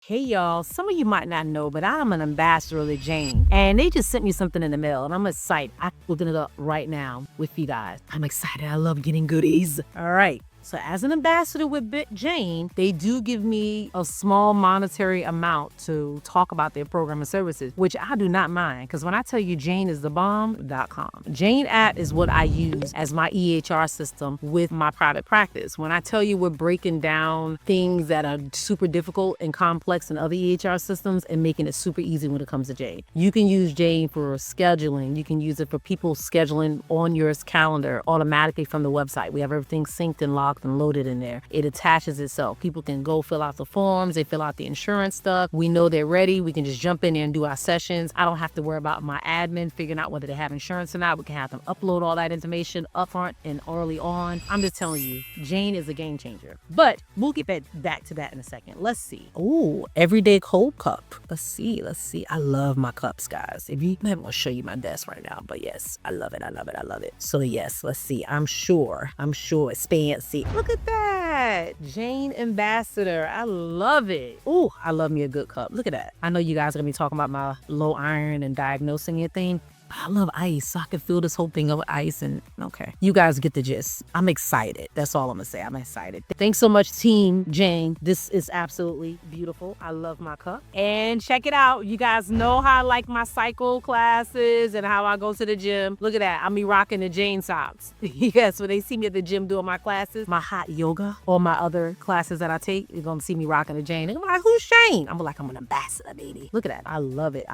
Hey y'all, some of you might not know, but I'm an ambassador of Jane, and they just sent me something in the mail, and I'm excited. I'm opening it up right now with you guys. I'm excited. I love getting goodies. All right. So as an ambassador with Jane, they do give me a small monetary amount to talk about their program and services, which I do not mind, because when I tell you Jane is the bomb.com. Jane app is what I use as my EHR system with my private practice. When I tell you we're breaking down things that are super difficult and complex in other EHR systems and making it super easy when it comes to Jane. You can use Jane for scheduling. You can use it for people scheduling on your calendar automatically from the website. We have everything synced and locked and loaded in there. It attaches itself. People can go fill out the forms. They fill out the insurance stuff. We know they're ready. We can just jump in there and do our sessions. I don't have to worry about my admin figuring out whether they have insurance or not. We can have them upload all that information upfront and early on. I'm just telling you, Jane is a game changer. But we'll get back to that in a second. Let's see. Oh, everyday cold cup. Let's see. I love my cups, guys. If you, I'm gonna show you my desk right now, but yes, I love it. So yes, let's see. I'm sure it's fancy. Look at that. Jane Ambassador. I love it. Oh, I love me a good cup. Look at that. I know you guys are going to be talking about my low iron and diagnosing your thing. I love ice, so I can fill this whole thing up with ice and okay. You guys get the gist. I'm excited. That's all I'm gonna say. I'm excited. Thanks so much, Team Jane. This is absolutely beautiful. I love my cup. And check it out. You guys know how I like my cycle classes and how I go to the gym. Look at that. I'm be rocking the Jane socks. Yes, when they see me at the gym doing my classes, my hot yoga, or my other classes that I take, you're gonna see me rocking the Jane. They're like, who's Jane? I'm like, I'm an ambassador, baby. Look at that. I love it.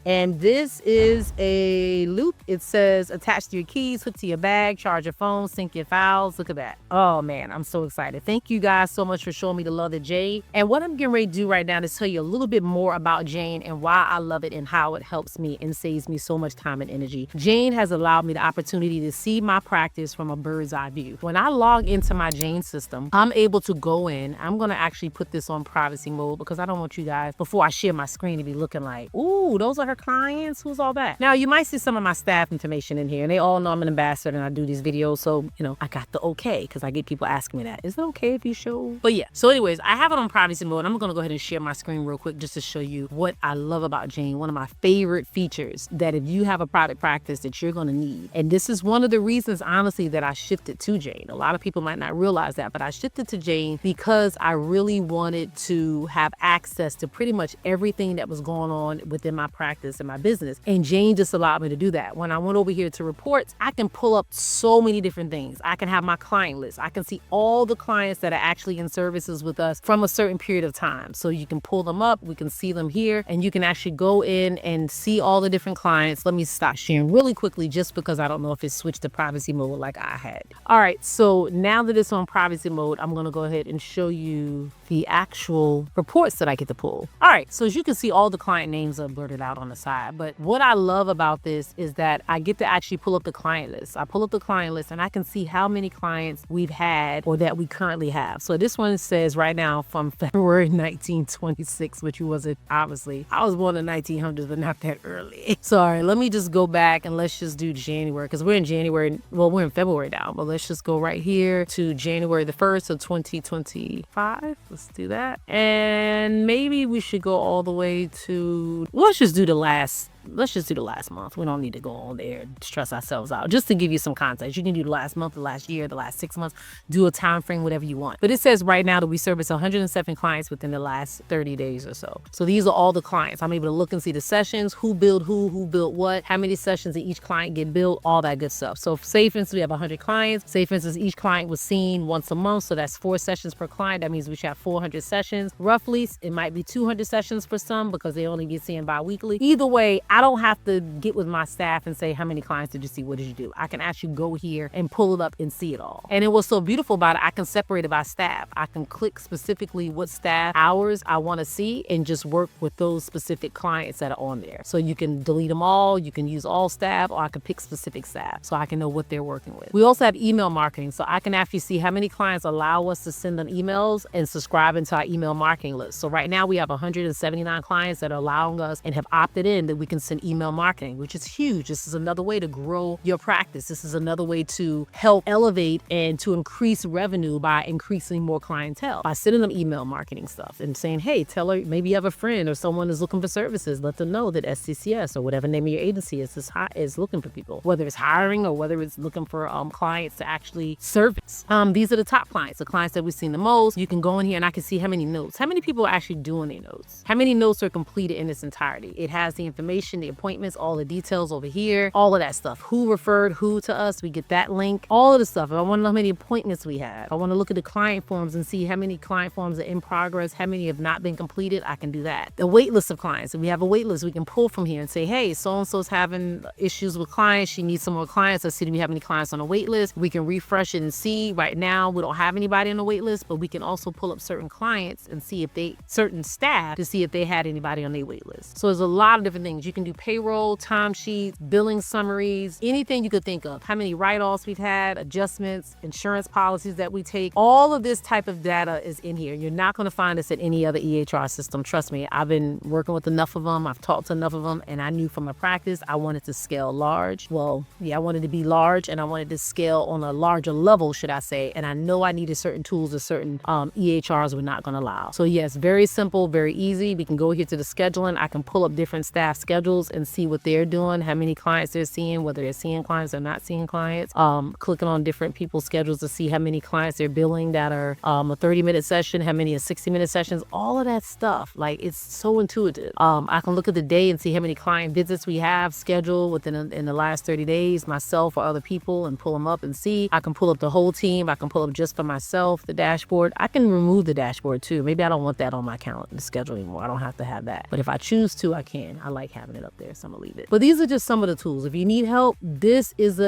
And this is a loop. It says attach to your keys, hook to your bag, charge your phone, sync your files. Look at that. Oh man, I'm so excited. Thank you guys so much for showing me the love of Jane. And what I'm getting ready to do right now is tell you a little bit more about Jane and why I love it and how it helps me and saves me so much time and energy. Jane has allowed me the opportunity to see my practice from a bird's eye view. When I log into my Jane system, I'm able to go in. I'm going to actually put this on privacy mode because I don't want you guys, before I share my screen, to be looking like, ooh, those are her clients? Who's all that? Now, you might see some of my staff information in here, and they all know I'm an ambassador and I do these videos, so, I got the okay, because I get people asking me that. Is it okay if you show? But yeah, so anyways, I have it on privacy mode. I'm going to go ahead and share my screen real quick just to show you what I love about Jane. One of my favorite features that if you have a private practice that you're going to need. And this is one of the reasons, honestly, that I shifted to Jane. A lot of people might not realize that, but I shifted to Jane because I really wanted to have access to pretty much everything that was going on within my practice and my business. And Jane just allowed me to do that. When I went over here to reports, I can pull up so many different things. I can have my client list. I can see all the clients that are actually in services with us from a certain period of time. So you can pull them up. We can see them here, and you can actually go in and see all the different clients. Let me stop sharing really quickly just because I don't know if it switched to privacy mode like I had. All right, so now that it's on privacy mode, I'm going to go ahead and show you the actual reports that I get to pull. All right, so as you can see, all the client names are blurted out on the side. But what I love about this is that I get to actually pull up the client list. I pull up the client list and I can see how many clients we've had or that we currently have. So this one says right now from February 1926, which wasn't, obviously, I was born in the 1900s, but not that early. Sorry, let me just go back and let's just do January, because we're in January. Well, we're in February now, but let's just go right here to January the 1st of 2025. Let's do that. And maybe we should go all the way to, let's just do the last month. We don't need to go on there and stress ourselves out. Just to give you some context, you can do the last month, the last year, the last 6 months, do a time frame, whatever you want. But it says right now that we service 107 clients within the last 30 days or so. So these are all the clients. I'm able to look and see the sessions, who built who built what, how many sessions did each client get built, all that good stuff. So say for instance, we have 100 clients. Say for instance, each client was seen once a month. So that's 4 sessions per client. That means we should have 400 sessions. Roughly, it might be 200 sessions for some because they only get seen bi-weekly. Either way, I don't have to get with my staff and say, how many clients did you see? What did you do? I can actually go here and pull it up and see it all. And it was so beautiful about it, I can separate it by staff. I can click specifically what staff hours I want to see and just work with those specific clients that are on there. So you can delete them all. You can use all staff, or I can pick specific staff so I can know what they're working with. We also have email marketing. So I can actually see how many clients allow us to send them emails and subscribe into our email marketing list. So right now we have 179 clients that are allowing us and have opted in that we can investments in email marketing, which is huge. This is another way to grow your practice. This is another way to help elevate and to increase revenue by increasing more clientele, by sending them email marketing stuff and saying, hey, tell her, maybe you have a friend or someone is looking for services. Let them know that SCCS or whatever name of your agency is looking for people, whether it's hiring or whether it's looking for clients to actually service. These are the top clients, the clients that we've seen the most. You can go in here and I can see how many notes, how many people are actually doing their notes, how many notes are completed in its entirety. It has the information, the appointments, all the details over here, all of that stuff. Who referred who to us? We get that link, all of the stuff. If I want to know how many appointments we have, I want to look at the client forms and see how many client forms are in progress, how many have not been completed, I can do that. The wait list of clients, if we have a wait list, we can pull from here and say, hey, so-and-so's having issues with clients. She needs some more clients. Let's see, do we have any clients on the wait list? We can refresh it and see. Right now, we don't have anybody on the wait list, but we can also pull up certain clients and see if certain staff to see if they had anybody on their wait list. So there's a lot of different things. You can do payroll, timesheets, billing summaries, anything you could think of. How many write-offs we've had, adjustments, insurance policies that we take. All of this type of data is in here. You're not going to find this at any other EHR system. Trust me, I've been working with enough of them. I've talked to enough of them, and I knew from my practice, I wanted to scale large. Well, yeah, I wanted to be large, and I wanted to scale on a larger level, should I say. And I know I needed certain tools that certain EHRs were not going to allow. So yes, very simple, very easy. We can go here to the scheduling. I can pull up different staff schedules and see what they're doing, how many clients they're seeing, whether they're seeing clients or not seeing clients. Clicking on different people's schedules to see how many clients they're billing that are a 30-minute session, how many are 60-minute sessions, all of that stuff. Like, it's so intuitive. I can look at the day and see how many client visits we have scheduled in the last 30 days, myself or other people, and pull them up and see. I can pull up the whole team. I can pull up just for myself, the dashboard. I can remove the dashboard too. Maybe I don't want that on my calendar, the schedule anymore. I don't have to have that. But if I choose to, I can. I like having it up there, so I'm gonna leave it. But these are just some of the tools. If you need help, this is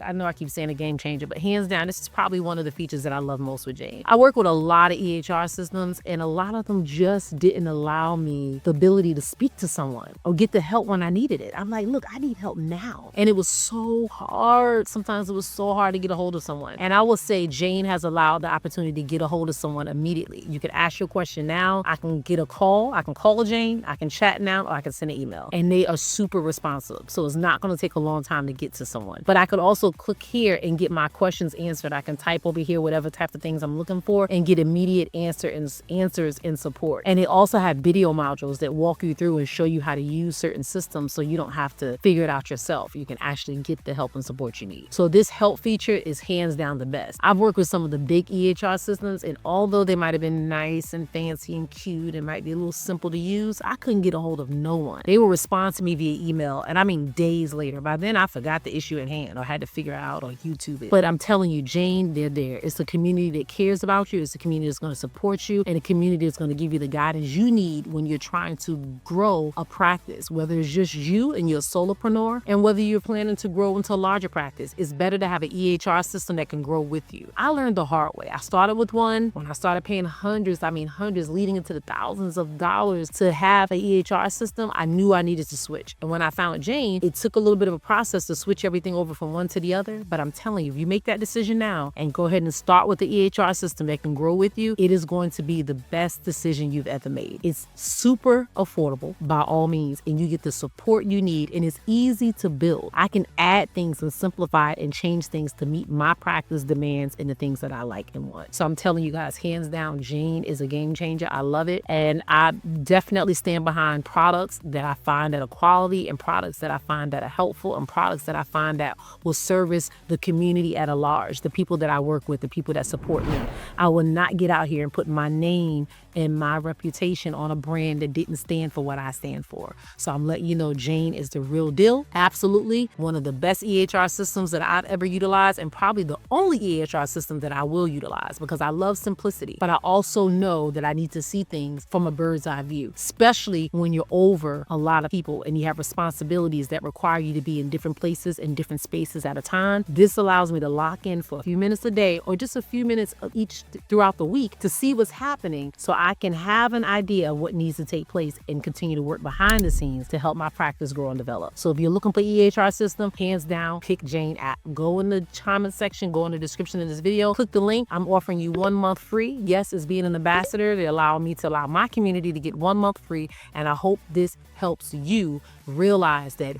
I know I keep saying a game changer, but hands down, this is probably one of the features that I love most with Jane. I work with a lot of EHR systems, and a lot of them just didn't allow me the ability to speak to someone or get the help when I needed it. I'm like, look, I need help now. And it was so hard. Sometimes it was so hard to get a hold of someone. And I will say Jane has allowed the opportunity to get a hold of someone immediately. You can ask your question now. I can get a call. I can call Jane. I can chat now, or I can send an email. And they are super responsive. So it's not going to take a long time to get to someone. But I could also click here and get my questions answered. I can type over here whatever type of things I'm looking for and get immediate answers and support. And they also have video modules that walk you through and show you how to use certain systems so you don't have to figure it out yourself. You can actually get the help and support you need. So this help feature is hands down the best. I've worked with some of the big EHR systems, and although they might have been nice and fancy and cute and might be a little simple to use, I couldn't get a hold of no one. They would respond to me via email, and I mean days later. By then I forgot the issue at hand or had to figure out or YouTube it. But I'm telling you, Jane, they're there. It's a community that cares about you. It's a community that's going to support you, and a community that's going to give you the guidance you need when you're trying to grow a practice, whether it's just you and you're a solopreneur, and whether you're planning to grow into a larger practice. It's better to have an EHR system that can grow with you. I learned the hard way. I started with one. When I started paying hundreds leading into the thousands of dollars to have an EHR system, I knew I needed to switch. And when I found Jane, it took a little bit of a process to switch everything over from one to the other. But I'm telling you, if you make that decision now and go ahead and start with the EHR system that can grow with you, it is going to be the best decision you've ever made. It's super affordable by all means, and you get the support you need, and it's easy to build. I can add things and simplify and change things to meet my practice demands and the things that I like and want. So I'm telling you guys, hands down, Jane is a game changer. I love it. And I definitely stand behind products that I find that are quality, and products that I find that are helpful, and products that I find that will service the community at a large, the people that I work with, the people that support me. I will not get out here and put my name and my reputation on a brand that didn't stand for what I stand for. So I'm letting you know, Jane is the real deal. Absolutely one of the best EHR systems that I've ever utilized, and probably the only EHR system that I will utilize, because I love simplicity, but I also know that I need to see things from a bird's eye view, especially when you're over a lot of people and you have responsibilities that require you to be in different places and different spaces at a time. This allows me to lock in for a few minutes a day, or just a few minutes of each throughout the week, to see what's happening, so I can have an idea of what needs to take place and continue to work behind the scenes to help my practice grow and develop. So if you're looking for EHR system, hands down, pick Jane app. Go in the comment section, go in the description of this video, click the link. I'm offering you 1 month free. Yes, as being an ambassador, they allow me to allow my community to get 1 month free. And I hope this helps you realize that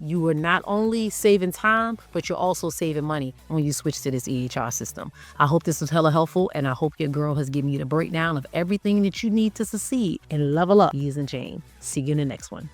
you are not only saving time, but you're also saving money when you switch to this EHR system. I hope this was hella helpful, and I hope your girl has given you the breakdown of everything that you need to succeed and level up. He is Jane. See you in the next one.